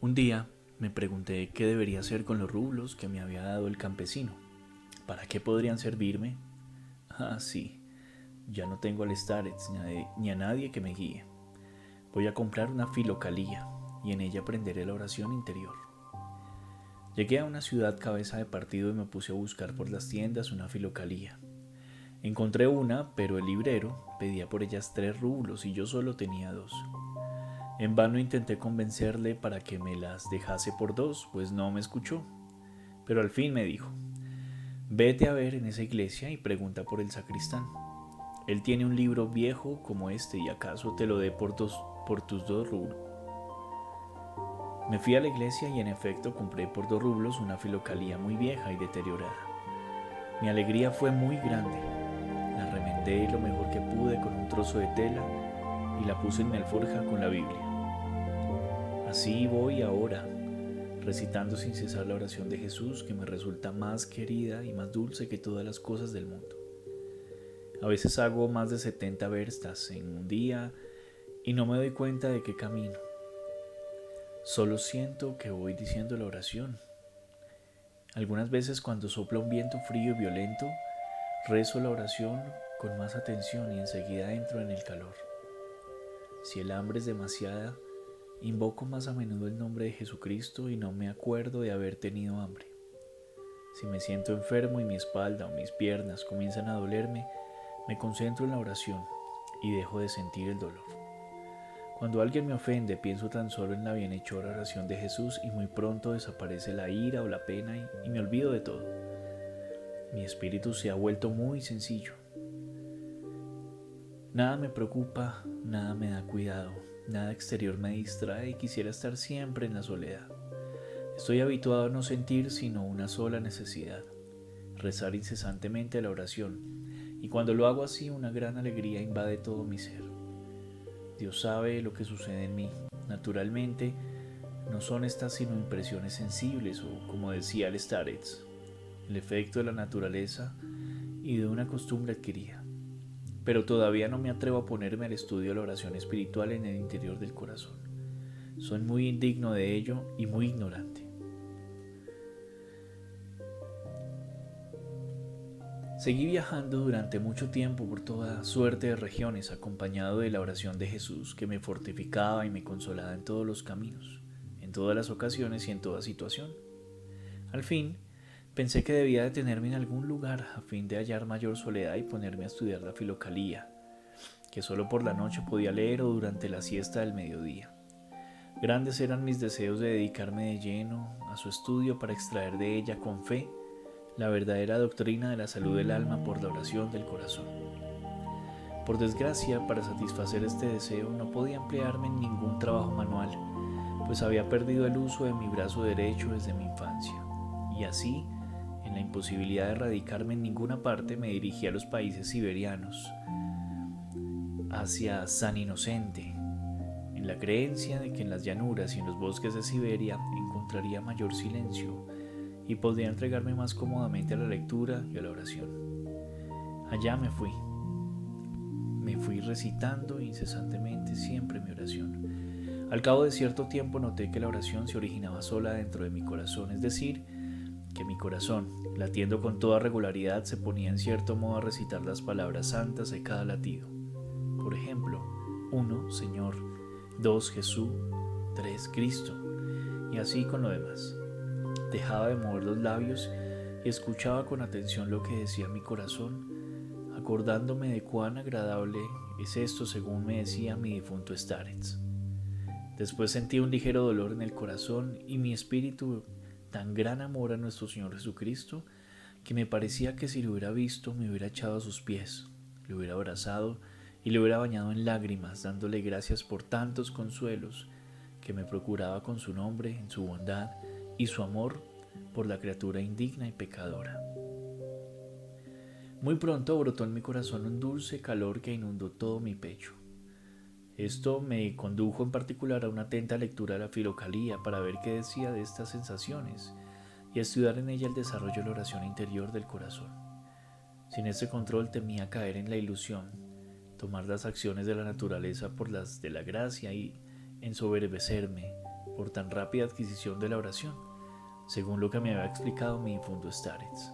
Un día me pregunté qué debería hacer con los rublos que me había dado el campesino. ¿Para qué podrían servirme? Ah, sí, ya no tengo al Starets ni a nadie que me guíe. Voy a comprar una filocalía y en ella aprenderé la oración interior. Llegué a una ciudad cabeza de partido y me puse a buscar por las tiendas una filocalía. Encontré una, pero el librero pedía por ellas 3 rublos y yo solo tenía 2. En vano intenté convencerle para que me las dejase por 2, pues no me escuchó. Pero al fin me dijo: vete a ver en esa iglesia y pregunta por el sacristán. Él tiene un libro viejo como este y acaso te lo dé por tus 2 rublos. Me fui a la iglesia y en efecto compré por 2 rublos una filocalía muy vieja y deteriorada. Mi alegría fue muy grande. La remendé lo mejor que pude con un trozo de tela y la puse en mi alforja con la Biblia. Así voy ahora, recitando sin cesar la oración de Jesús, que me resulta más querida y más dulce que todas las cosas del mundo. A veces hago más de 70 verstas en un día y no me doy cuenta de qué camino. Solo siento que voy diciendo la oración. Algunas veces cuando sopla un viento frío y violento, rezo la oración con más atención y enseguida entro en el calor. Si el hambre es demasiada, invoco más a menudo el nombre de Jesucristo y no me acuerdo de haber tenido hambre. Si me siento enfermo y mi espalda o mis piernas comienzan a dolerme, me concentro en la oración y dejo de sentir el dolor. Cuando alguien me ofende, pienso tan solo en la bienhechora oración de Jesús y muy pronto desaparece la ira o la pena y me olvido de todo. Mi espíritu se ha vuelto muy sencillo. Nada me preocupa, nada me da cuidado, nada exterior me distrae y quisiera estar siempre en la soledad. Estoy habituado a no sentir sino una sola necesidad: rezar incesantemente la oración, y cuando lo hago así una gran alegría invade todo mi ser. Dios sabe lo que sucede en mí. Naturalmente, no son estas sino impresiones sensibles o, como decía el Starets, el efecto de la naturaleza y de una costumbre adquirida. Pero todavía no me atrevo a ponerme al estudio de la oración espiritual en el interior del corazón. Soy muy indigno de ello y muy ignorante. Seguí viajando durante mucho tiempo por toda suerte de regiones, acompañado de la oración de Jesús, que me fortificaba y me consolaba en todos los caminos, en todas las ocasiones y en toda situación. Al fin, pensé que debía detenerme en algún lugar a fin de hallar mayor soledad y ponerme a estudiar la filocalía, que solo por la noche podía leer o durante la siesta del mediodía. Grandes eran mis deseos de dedicarme de lleno a su estudio para extraer de ella con fe la verdadera doctrina de la salud del alma por la oración del corazón. Por desgracia, para satisfacer este deseo no podía emplearme en ningún trabajo manual, pues había perdido el uso de mi brazo derecho desde mi infancia. Y así, en la imposibilidad de radicarme en ninguna parte, me dirigí a los países siberianos, hacia San Inocente, en la creencia de que en las llanuras y en los bosques de Siberia encontraría mayor silencio y podría entregarme más cómodamente a la lectura y a la oración. Allá me fui recitando incesantemente siempre mi oración. Al cabo de cierto tiempo noté que la oración se originaba sola dentro de mi corazón, es decir, que mi corazón, latiendo con toda regularidad, se ponía en cierto modo a recitar las palabras santas de cada latido. Por ejemplo, 1, Señor; 2, Jesús; 3, Cristo, y así con lo demás. Dejaba de mover los labios y escuchaba con atención lo que decía mi corazón, acordándome de cuán agradable es esto según me decía mi difunto Starets. Después sentí un ligero dolor en el corazón y mi espíritu tan gran amor a nuestro Señor Jesucristo que me parecía que si lo hubiera visto me hubiera echado a sus pies, le hubiera abrazado y le hubiera bañado en lágrimas, dándole gracias por tantos consuelos que me procuraba con su nombre, en su bondad y su amor por la criatura indigna y pecadora. Muy pronto brotó en mi corazón un dulce calor que inundó todo mi pecho. Esto me condujo en particular a una atenta lectura de la filocalía para ver qué decía de estas sensaciones y a estudiar en ella el desarrollo de la oración interior del corazón. Sin este control temía caer en la ilusión, tomar las acciones de la naturaleza por las de la gracia y ensoberbecerme, por tan rápida adquisición de la oración, según lo que me había explicado mi difunto Starets.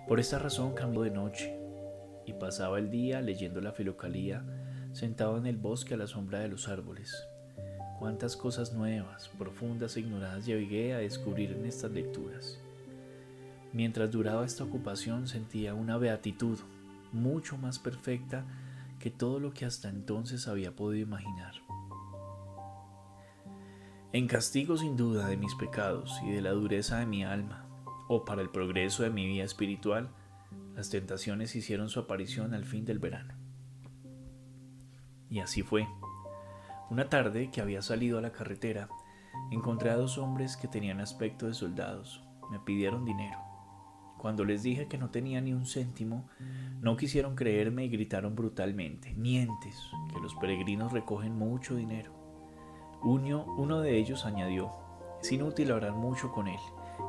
Por esta razón cambió de noche y pasaba el día leyendo la Filocalía sentado en el bosque a la sombra de los árboles. Cuántas cosas nuevas, profundas e ignoradas llegué a descubrir en estas lecturas. Mientras duraba esta ocupación sentía una beatitud mucho más perfecta que todo lo que hasta entonces había podido imaginar. En castigo sin duda de mis pecados y de la dureza de mi alma, o para el progreso de mi vida espiritual, las tentaciones hicieron su aparición al fin del verano. Y así fue. Una tarde que había salido a la carretera, encontré a dos hombres que tenían aspecto de soldados. Me pidieron dinero. Cuando les dije que no tenía ni un céntimo, no quisieron creerme y gritaron brutalmente: «Mientes, que los peregrinos recogen mucho dinero». Uno de ellos añadió: «Es inútil hablar mucho con él»,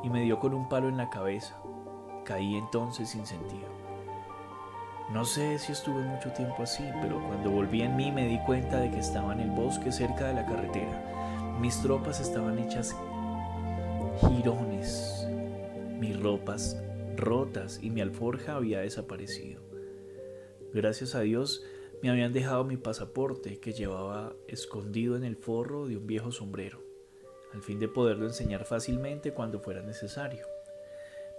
y me dio con un palo en la cabeza. Caí entonces sin sentido. No sé si estuve mucho tiempo así, pero cuando volví en mí me di cuenta de que estaba en el bosque cerca de la carretera. Mis tropas estaban hechas jirones, mis ropas rotas y mi alforja había desaparecido. Gracias a Dios me habían dejado mi pasaporte, que llevaba escondido en el forro de un viejo sombrero, al fin de poderlo enseñar fácilmente cuando fuera necesario.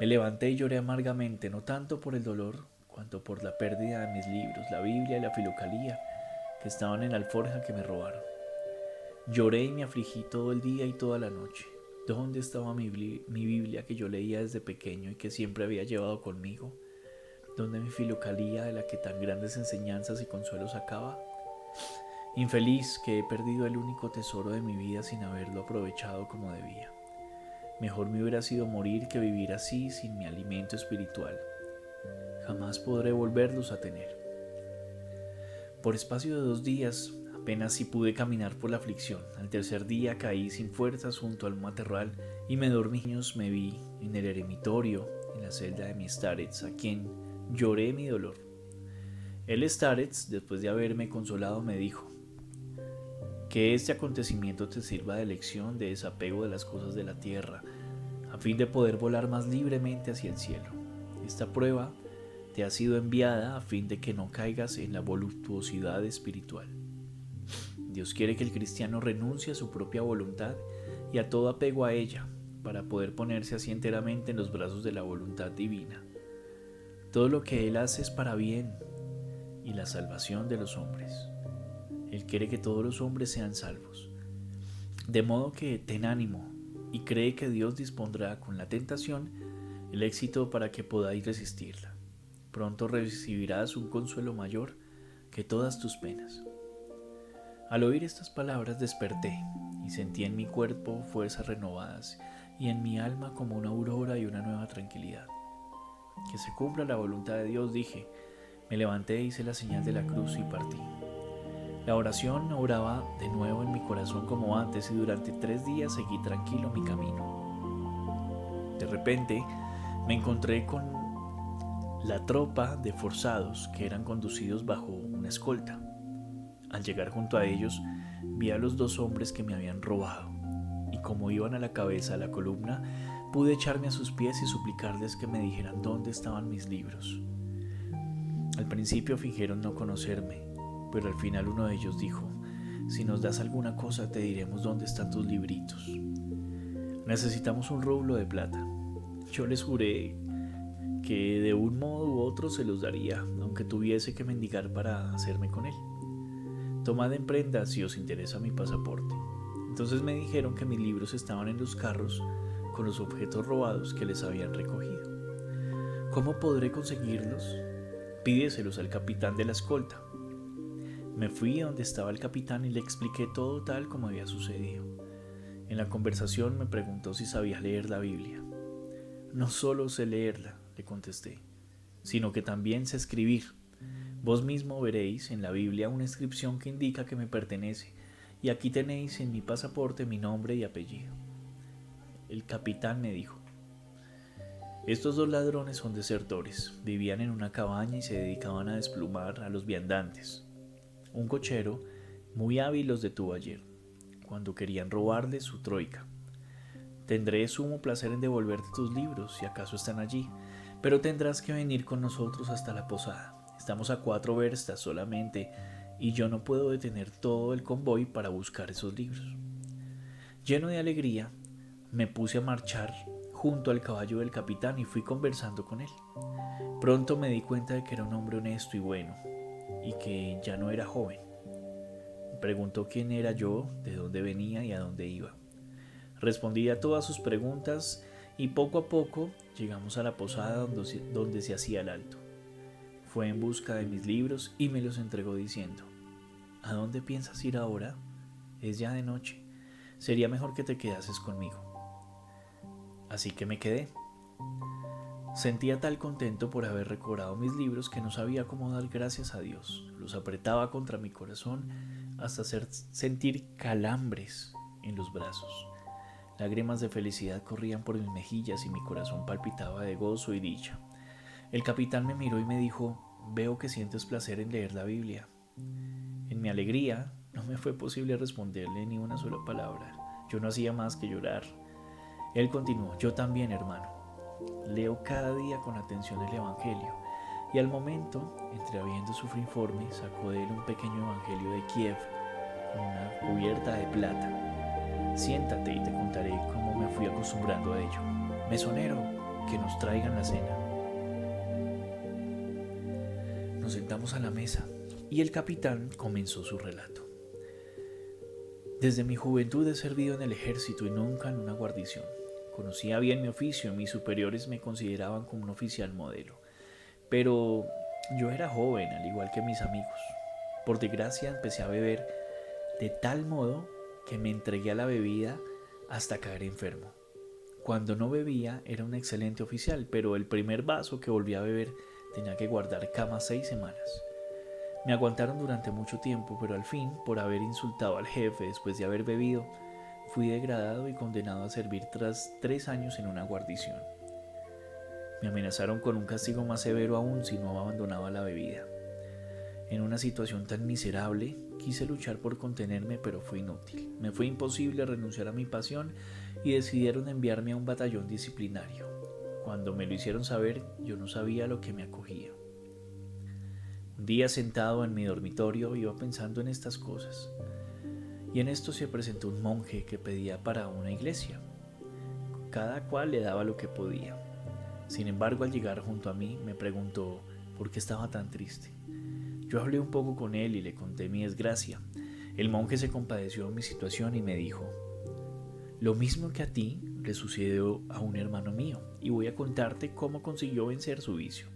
Me levanté y lloré amargamente, no tanto por el dolor cuanto por la pérdida de mis libros, la Biblia y la Filocalía, que estaban en la alforja que me robaron. Lloré y me afligí todo el día y toda la noche. ¿Dónde estaba mi Biblia que yo leía desde pequeño y que siempre había llevado conmigo? ¿Dónde mi Filocalía, de la que tan grandes enseñanzas y consuelos sacaba? Infeliz, que he perdido el único tesoro de mi vida sin haberlo aprovechado como debía. Mejor me hubiera sido morir que vivir así sin mi alimento espiritual. Jamás podré volverlos a tener. Por espacio de 2 días apenas si pude caminar por la aflicción. Al tercer día caí sin fuerzas junto al matorral y me dormí. Me vi en el eremitorio, en la celda de mi Starets, a quien lloré mi dolor. El Starets, después de haberme consolado, me dijo: «Que este acontecimiento te sirva de lección de desapego de las cosas de la tierra, a fin de poder volar más libremente hacia el cielo. Esta prueba te ha sido enviada a fin de que no caigas en la voluptuosidad espiritual». Dios quiere que el cristiano renuncie a su propia voluntad y a todo apego a ella, para poder ponerse así enteramente en los brazos de la voluntad divina. Todo lo que Él hace es para bien y la salvación de los hombres. Él quiere que todos los hombres sean salvos. De modo que ten ánimo y cree que Dios dispondrá con la tentación el éxito para que podáis resistirla. Pronto recibirás un consuelo mayor que todas tus penas. Al oír estas palabras desperté y sentí en mi cuerpo fuerzas renovadas y en mi alma como una aurora y una nueva tranquilidad. Que se cumpla la voluntad de Dios, dije. Me levanté, hice la señal de la cruz y partí. La oración oraba de nuevo en mi corazón como antes y durante 3 días seguí tranquilo mi camino. De repente me encontré con la tropa de forzados que eran conducidos bajo una escolta. Al llegar junto a ellos, vi a los 2 hombres que me habían robado, y como iban a la cabeza de la columna, pude echarme a sus pies y suplicarles que me dijeran dónde estaban mis libros. Al principio fingieron no conocerme, pero al final uno de ellos dijo: «Si nos das alguna cosa, te diremos dónde están tus libritos. Necesitamos un rublo de plata». Yo les juré que de un modo u otro se los daría, aunque tuviese que mendigar para hacerme con él. «Tomad en prenda si os interesa mi pasaporte». Entonces me dijeron que mis libros estaban en los carros con los objetos robados que les habían recogido. «¿Cómo podré conseguirlos?». «Pídeselos al capitán de la escolta». Me fui a donde estaba el capitán y le expliqué todo tal como había sucedido. En la conversación me preguntó si sabía leer la Biblia. «No solo sé leerla», le contesté, «sino que también sé escribir. Vos mismo veréis en la Biblia una inscripción que indica que me pertenece, y aquí tenéis en mi pasaporte mi nombre y apellido». El capitán me dijo: «Estos 2 ladrones son desertores, vivían en una cabaña y se dedicaban a desplumar a los viandantes. Un cochero muy hábil los detuvo ayer. cuando querían robarle su troika. Tendré sumo placer en devolverte tus libros, si acaso están allí, pero tendrás que venir con nosotros hasta la posada. Estamos a 4 verstas solamente y yo no puedo detener todo el convoy para buscar esos libros. Lleno de alegría, me puse a marchar junto al caballo del capitán y fui conversando con él. Pronto me di cuenta de que era un hombre honesto y bueno, y que ya no era joven. Me preguntó quién era yo, de dónde venía y a dónde iba. Respondí a todas sus preguntas y poco a poco llegamos a la posada donde se hacía el alto. Fue en busca de mis libros y me los entregó diciendo: ¿A dónde piensas ir ahora? Es ya de noche. Sería mejor que te quedases conmigo. Así que me quedé. Sentía tal contento por haber recobrado mis libros que no sabía cómo dar gracias a Dios. Los apretaba contra mi corazón hasta hacer sentir calambres en los brazos. Lágrimas de felicidad corrían por mis mejillas y mi corazón palpitaba de gozo y dicha. El capitán me miró y me dijo: veo que sientes placer en leer la Biblia. En mi alegría no me fue posible responderle ni una sola palabra. Yo no hacía más que llorar. Él continuó: yo también, hermano. Leo cada día con atención el Evangelio. Y al momento, entreabriendo su informe, sacó de él un pequeño Evangelio de Kiev con una cubierta de plata. Siéntate y te contaré cómo me fui acostumbrando a ello. Mesonero, que nos traigan la cena. Nos sentamos a la mesa y el capitán comenzó su relato. Desde mi juventud he servido en el ejército y nunca en una guarnición. Conocía bien mi oficio y mis superiores me consideraban como un oficial modelo. Pero yo era joven, al igual que mis amigos. Por desgracia empecé a beber de tal modo que me entregué a la bebida hasta caer enfermo. Cuando no bebía era un excelente oficial, pero el primer vaso que volví a beber tenía que guardar cama 6 semanas. Me aguantaron durante mucho tiempo, pero al fin, por haber insultado al jefe después de haber bebido, fui degradado y condenado a servir tras 3 años en una guarnición. Me amenazaron con un castigo más severo aún si no abandonaba la bebida. En una situación tan miserable, quise luchar por contenerme, pero fue inútil. Me fue imposible renunciar a mi pasión y decidieron enviarme a un batallón disciplinario. Cuando me lo hicieron saber, yo no sabía a lo que me acogía. Un día, sentado en mi dormitorio, iba pensando en estas cosas. Y en esto se presentó un monje que pedía para una iglesia. Cada cual le daba lo que podía. Sin embargo, al llegar junto a mí, me preguntó por qué estaba tan triste. Yo hablé un poco con él y le conté mi desgracia. El monje se compadeció de mi situación y me dijo: lo mismo que a ti le sucedió a un hermano mío, y voy a contarte cómo consiguió vencer su vicio.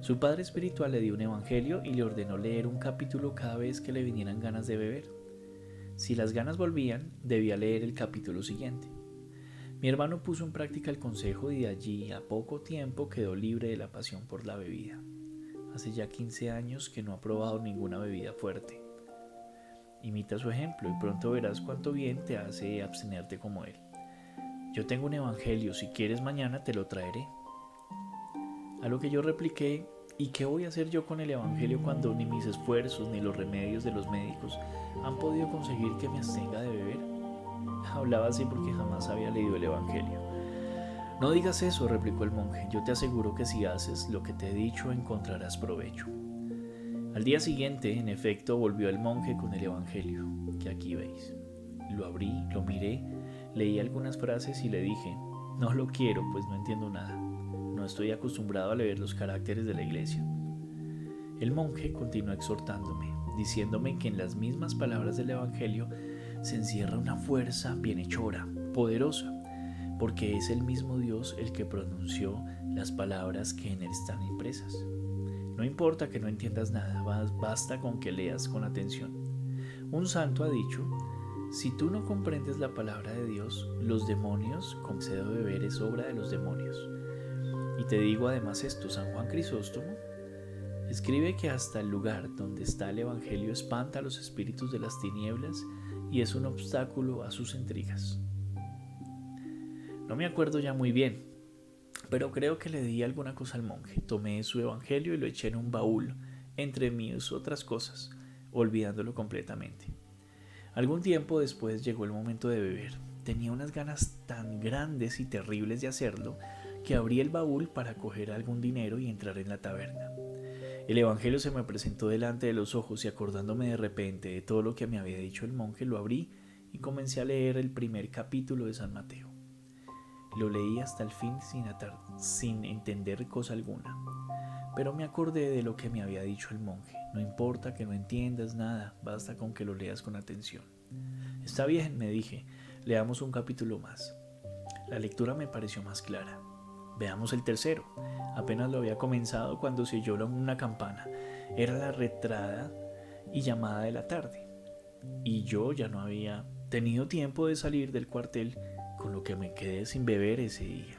Su padre espiritual le dio un evangelio y le ordenó leer un capítulo cada vez que le vinieran ganas de beber. Si las ganas volvían, debía leer el capítulo siguiente. Mi hermano puso en práctica el consejo y de allí a poco tiempo quedó libre de la pasión por la bebida. Hace ya 15 años que no ha probado ninguna bebida fuerte. Imita su ejemplo y pronto verás cuánto bien te hace abstenerte como él. Yo tengo un evangelio, si quieres mañana te lo traeré. A lo que yo repliqué: ¿y qué voy a hacer yo con el evangelio cuando ni mis esfuerzos ni los remedios de los médicos han podido conseguir que me abstenga de beber? Hablaba así porque jamás había leído el evangelio. No digas eso, replicó el monje. Yo te aseguro que si haces lo que te he dicho encontrarás provecho. Al día siguiente, en efecto, volvió el monje con el evangelio, que aquí veis. Lo abrí, lo miré, leí algunas frases y le dije: no lo quiero, pues no entiendo nada. No estoy acostumbrado a leer los caracteres de la iglesia. El monje continuó exhortándome, diciéndome que en las mismas palabras del evangelio se encierra una fuerza bienhechora, poderosa, porque es el mismo Dios el que pronunció las palabras que en él están impresas. No importa que no entiendas nada, basta con que leas con atención. Un santo ha dicho: si tú no comprendes la palabra de Dios, los demonios, concedo beber es obra de los demonios. Y te digo además esto: San Juan Crisóstomo escribe que hasta el lugar donde está el evangelio espanta a los espíritus de las tinieblas y es un obstáculo a sus intrigas. No me acuerdo ya muy bien, pero creo que le di alguna cosa al monje. Tomé su evangelio y lo eché en un baúl, entre mis otras cosas, olvidándolo completamente. Algún tiempo después llegó el momento de beber. Tenía unas ganas tan grandes y terribles de hacerlo que abrí el baúl para coger algún dinero y entrar en la taberna. El evangelio se me presentó delante de los ojos y acordándome de repente de todo lo que me había dicho el monje, lo abrí y comencé a leer el primer capítulo de San Mateo. Lo leí hasta el fin sin entender cosa alguna. Pero me acordé de lo que me había dicho el monje. No importa que no entiendas nada, basta con que lo leas con atención. Está bien, me dije, leamos un capítulo más. La lectura me pareció más clara. Veamos el tercero. Apenas lo había comenzado cuando se oyó una campana. Era la retrada y llamada de la tarde. Y yo ya no había tenido tiempo de salir del cuartel, con lo que me quedé sin beber ese día.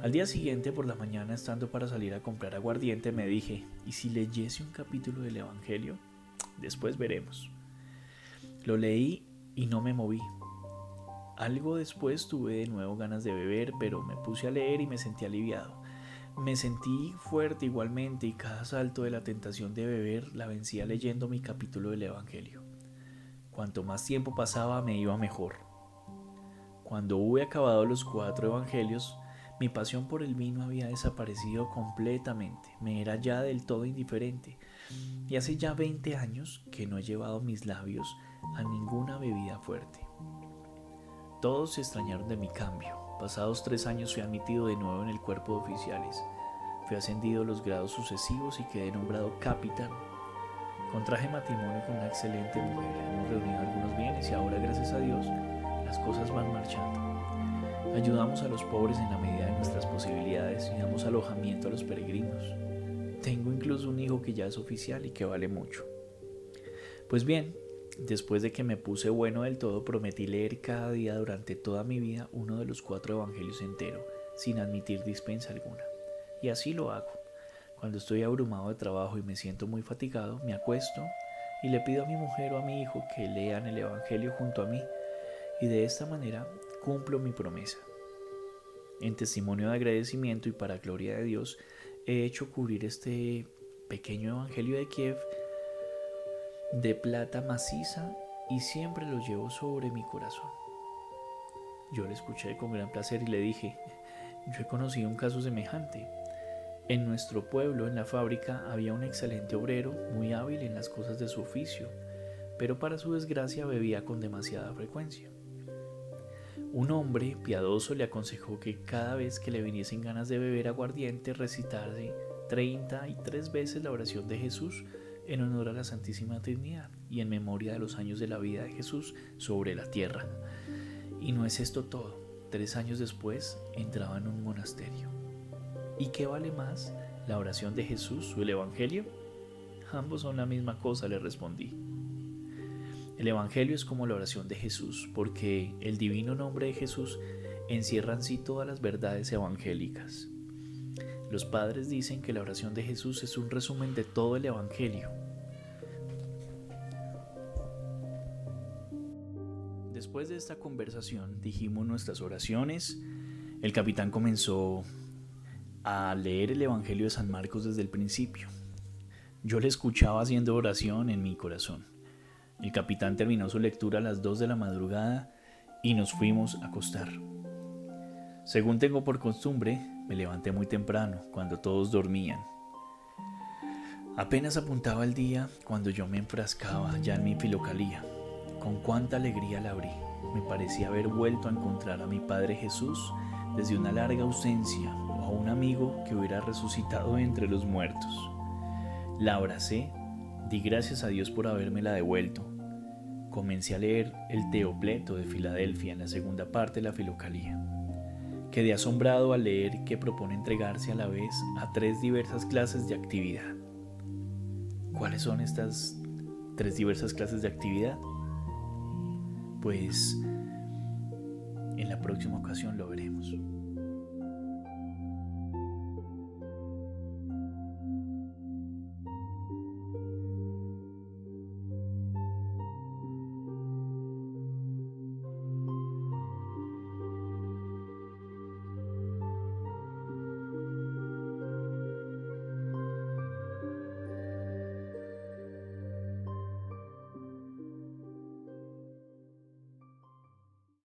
Al día siguiente por la mañana, estando para salir a comprar aguardiente, me dije, ¿y si leyese un capítulo del Evangelio? Después veremos. Lo leí y no me moví. Algo después tuve de nuevo ganas de beber, pero me puse a leer y me sentí aliviado. Me sentí fuerte igualmente y cada salto de la tentación de beber la vencía leyendo mi capítulo del Evangelio. Cuanto más tiempo pasaba me iba mejor. Cuando hube acabado los 4 evangelios, mi pasión por el vino había desaparecido completamente, me era ya del todo indiferente, y hace ya 20 años que no he llevado mis labios a ninguna bebida fuerte. Todos se extrañaron de mi cambio. Pasados 3 años fui admitido de nuevo en el cuerpo de oficiales. Fui ascendido a los grados sucesivos y quedé nombrado capitán. Contraje matrimonio con una excelente mujer. Hemos reunido algunos bienes y ahora, gracias a Dios, las cosas van marchando. Ayudamos a los pobres en la medida de nuestras posibilidades y damos alojamiento a los peregrinos. Tengo incluso un hijo que ya es oficial y que vale mucho. Pues bien, después de que me puse bueno del todo, prometí leer cada día durante toda mi vida uno de los 4 evangelios entero, sin admitir dispensa alguna. Y así lo hago. Cuando estoy abrumado de trabajo y me siento muy fatigado, me acuesto y le pido a mi mujer o a mi hijo que lean el evangelio junto a mí, y de esta manera cumplo mi promesa. En testimonio de agradecimiento y para gloria de Dios, he hecho cubrir este pequeño evangelio de Kiev de plata maciza y siempre lo llevo sobre mi corazón. Yo le escuché con gran placer y le dije, yo he conocido un caso semejante. En nuestro pueblo, en la fábrica, había un excelente obrero, muy hábil en las cosas de su oficio, pero para su desgracia bebía con demasiada frecuencia. Un hombre piadoso le aconsejó que cada vez que le viniesen ganas de beber aguardiente, recitase 33 veces la oración de Jesús en honor a la Santísima Trinidad y en memoria de los años de la vida de Jesús sobre la tierra. Y no es esto todo. 3 años después entraba en un monasterio. ¿Y qué vale más, la oración de Jesús o el Evangelio? Ambos son la misma cosa, le respondí. El Evangelio es como la oración de Jesús, porque el divino nombre de Jesús encierra en sí todas las verdades evangélicas. Los padres dicen que la oración de Jesús es un resumen de todo el Evangelio. Después de esta conversación dijimos nuestras oraciones. El capitán comenzó a leer el Evangelio de San Marcos desde el principio. Yo le escuchaba haciendo oración en mi corazón. El capitán terminó su lectura a las 2 de la madrugada y nos fuimos a acostar. Según tengo por costumbre, me levanté muy temprano, cuando todos dormían. Apenas apuntaba el día cuando yo me enfrascaba ya en mi filocalía. Con cuánta alegría la abrí. Me parecía haber vuelto a encontrar a mi Padre Jesús desde una larga ausencia, o a un amigo que hubiera resucitado entre los muertos. La abracé, di gracias a Dios por habérmela devuelto. Comencé a leer el Teopleto de Filadelfia en la segunda parte de la filocalía. Quedé asombrado al leer que propone entregarse a la vez a 3 diversas clases de actividad. ¿Cuáles son estas 3 diversas clases de actividad? Pues en la próxima ocasión lo veremos.